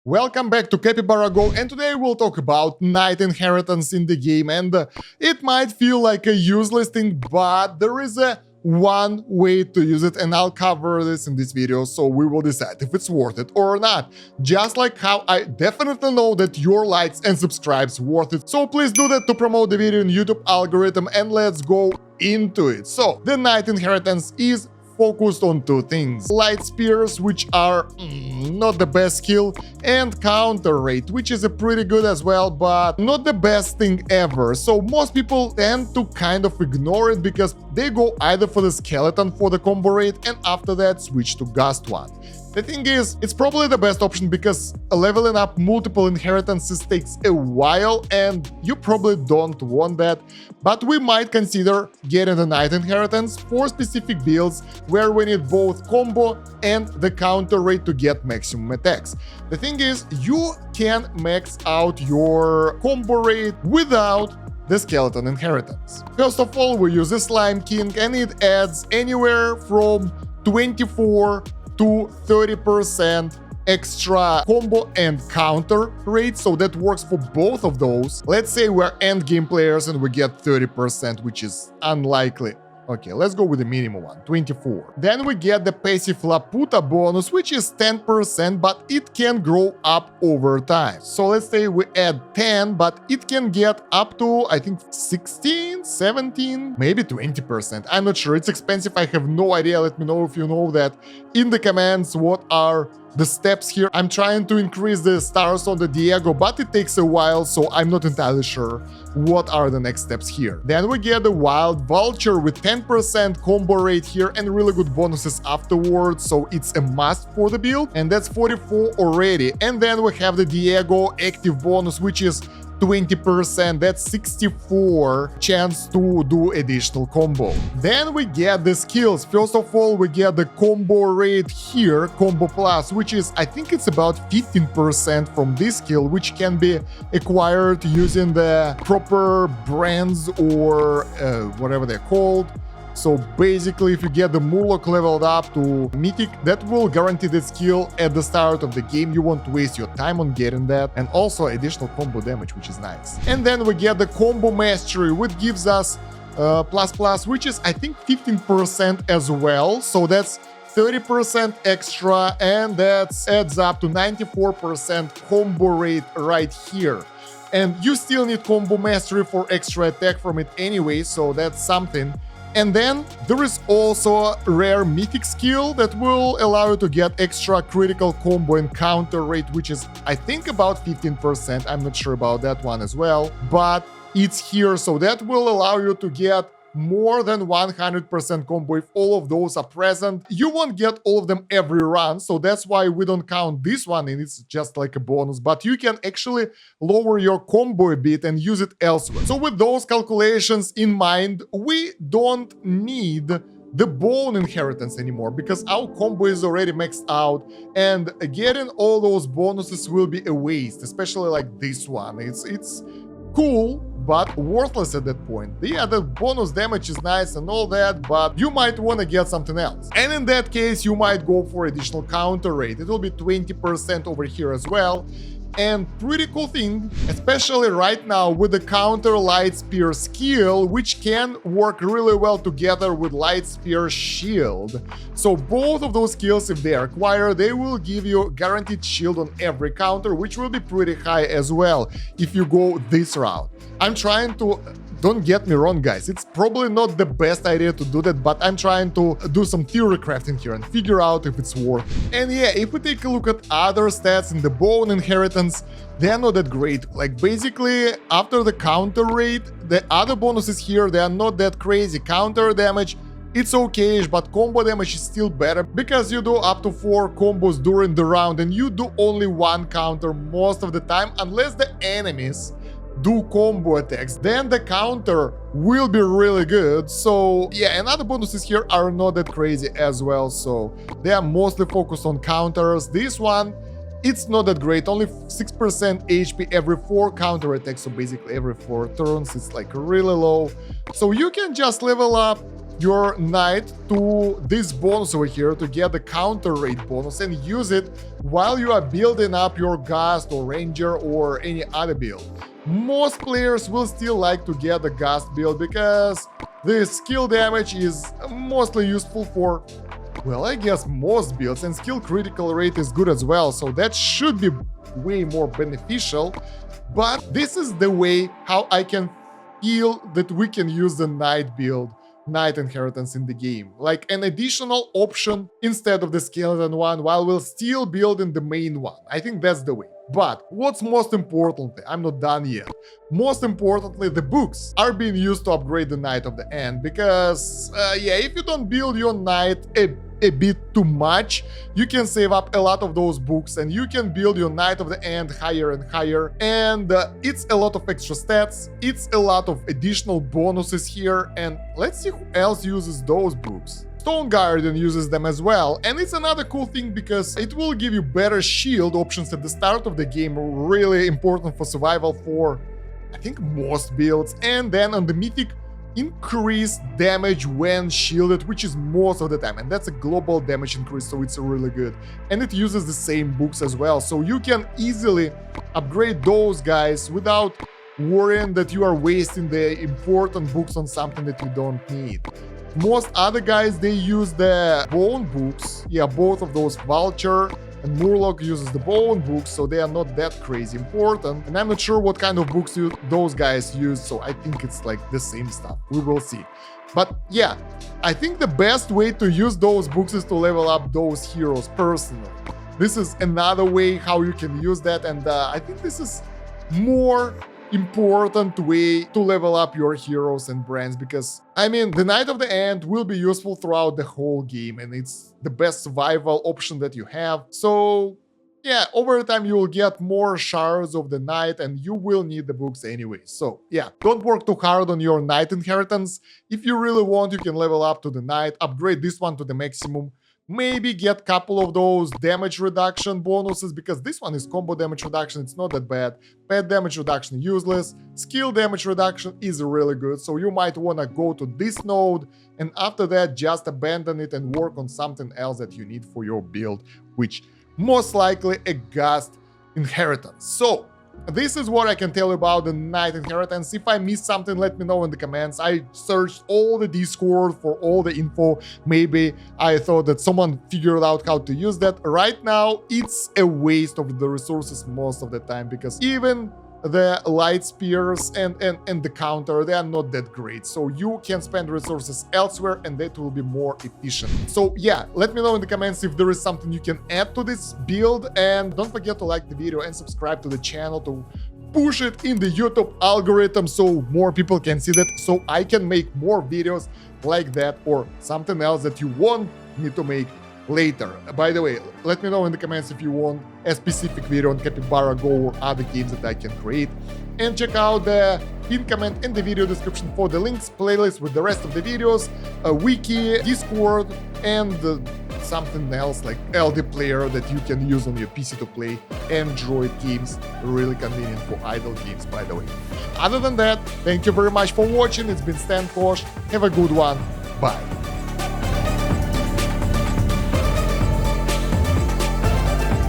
Welcome back to Capybara Go, and today we'll talk about Knight Inheritance in the game. And it might feel like a useless thing, but there is a one way to use it, and I'll cover this in this video, so we will decide if it's worth it or not. Just like how I definitely know that your likes and subscribes worth it, so please do that to promote the video in YouTube algorithm, and let's go into it. So the Knight Inheritance is focused on two things: light spears, which are not the best skill, and counter rate, which is a pretty good as well, but not the best thing ever. So most people tend to kind of ignore it because they go either for the skeleton for the combo rate and after that switch to gust one. The thing is, it's probably the best option because leveling up multiple inheritances takes a while and you probably don't want that, but we might consider getting the Knight Inheritance for specific builds where we need both combo and the counter rate to get maximum attacks. The thing is, you can max out your combo rate without the skeleton inheritance. First of all, we use the Slime King and it adds anywhere from 24 to 30% extra combo and counter rate, so that works for both of those. Let's say we're endgame players and we get 30%, which is unlikely. Okay, let's go with the minimum one, 24. Then we get the passive Laputa bonus, which is 10%, but it can grow up over time. So let's say we add 10, but it can get up to, I think, 16, 17, maybe 20%. I'm not sure. It's expensive. I have no idea. Let me know if you know that in the comments. What are the steps here? I'm trying to increase the stars on the Diego, but it takes a while, so I'm not entirely sure what are the next steps here. Then we get the Wild Vulture with 10% combo rate here and really good bonuses afterwards, so it's a must for the build, and that's 44 already. And then we have the Diego active bonus, which is 20%, that's 64 chance to do additional combo. Then we get the skills. First of all, we get the combo rate here, combo plus, which is, I think it's about 15% from this skill, which can be acquired using the proper brands or whatever they're called. So basically, if you get the Murloc leveled up to Mythic, that will guarantee the skill at the start of the game. You won't waste your time on getting that. And also additional combo damage, which is nice. And then we get the Combo Mastery, which gives us which is, I think, 15% as well. So that's 30% extra, and that adds up to 94% combo rate right here. And you still need Combo Mastery for extra attack from it anyway, so that's something. And then there is also a rare mythic skill that will allow you to get extra critical combo and counter rate, which is, I think, about 15%. I'm not sure about that one as well, but it's here. So that will allow you to get more than 100% combo if all of those are present. You won't get all of them every run, so that's why we don't count this one and it's just like a bonus, but you can actually lower your combo a bit and use it elsewhere. So with those calculations in mind, we don't need the Bone Inheritance anymore because our combo is already maxed out, and getting all those bonuses will be a waste, especially like this one. It's cool, but worthless at that point. Yeah, the bonus damage is nice and all that, but you might want to get something else. And in that case, you might go for additional counter rate. It will be 20% over here as well. And pretty cool thing, especially right now with the counter light spear skill, which can work really well together with light spear shield. So both of those skills, if they are acquired, they will give you guaranteed shield on every counter, which will be pretty high as well if you go this route. I'm trying to, don't get me wrong guys, it's probably not the best idea to do that, but I'm trying to do some theory crafting here and figure out if it's worth it. And yeah, if we take a look at other stats in the Bone Inheritance, they're not that great. Like basically, after the counter rate, the other bonuses here, they are not that crazy. Counter damage, it's okay-ish, but combo damage is still better because you do up to 4 combos during the round and you do only 1 counter most of the time, unless the enemies do combo attacks, then the counter will be really good. So yeah, and other bonuses here are not that crazy as well, so they are mostly focused on counters. This one, it's not that great, only 6% HP every 4 counter attacks, so basically every 4 turns. It's like really low, so you can just level up your knight to this bonus over here to get the counter raid bonus and use it while you are building up your Ghost or Ranger or any other build. Most players will still like to get the Ghost build because the skill damage is mostly useful for, well, I guess most builds, and skill critical rate is good as well, so that should be way more beneficial. But this is the way how I can feel that we can use the Knight build, Knight Inheritance in the game, like an additional option instead of the skeleton one while we'll still building the main one. I think that's the way. But what's most importantly, I'm not done yet. Most importantly, the books are being used to upgrade the Knight of the End because, yeah, if you don't build your Knight a bit too much, you can save up a lot of those books and you can build your Knight of the End higher and higher, and it's a lot of extra stats, it's a lot of additional bonuses here, and let's see who else uses those books. Stone Guardian uses them as well, and it's another cool thing because it will give you better shield options at the start of the game, really important for survival for, I think, most builds, and then on the Mythic, increase damage when shielded, which is most of the time, and that's a global damage increase, so it's really good. And it uses the same books as well, so you can easily upgrade those guys without worrying that you are wasting the important books on something that you don't need. Most other guys, they use the bone books. Yeah, both of those, Vulture and Murloc uses the bone books, so they are not that crazy important. And I'm not sure what kind of books those guys use, so I think it's like the same stuff. We will see. But yeah, I think the best way to use those books is to level up those heroes personally. This is another way how you can use that, and I think this is more important way to level up your heroes and brands, because I mean the Knight of the End will be useful throughout the whole game and it's the best survival option that you have. So yeah, over time you will get more shards of the Knight and you will need the books anyway. So yeah, don't work too hard on your Knight inheritance. If you really want, you can level up to the Knight, upgrade this one to the maximum, maybe get a couple of those damage reduction bonuses, because this one is combo damage reduction, it's not that bad. Pet damage reduction useless, skill damage reduction is really good, so you might want to go to this node and after that just abandon it and work on something else that you need for your build, which most likely a Ghost inheritance. So this is what I can tell you about the Knight Inheritance. If I missed something, let me know in the comments. I searched all the Discord for all the info. Maybe I thought that someone figured out how to use that. Right now, it's a waste of the resources most of the time, because even the light spears and the counter, they are not that great, so you can spend resources elsewhere and that will be more efficient. So yeah, let me know in the comments if there is something you can add to this build, and don't forget to like the video and subscribe to the channel to push it in the YouTube algorithm so more people can see that, so I can make more videos like that or something else that you want me to make later. By the way, let me know in the comments if you want a specific video on Capybara Go or other games that I can create. And check out the pinned comment in the video description for the links, playlist with the rest of the videos, a wiki, Discord, and something else like LD Player that you can use on your PC to play Android games. Really convenient for idle games, by the way. Other than that, thank you very much for watching. It's been Stan Kosh. Have a good one. Bye.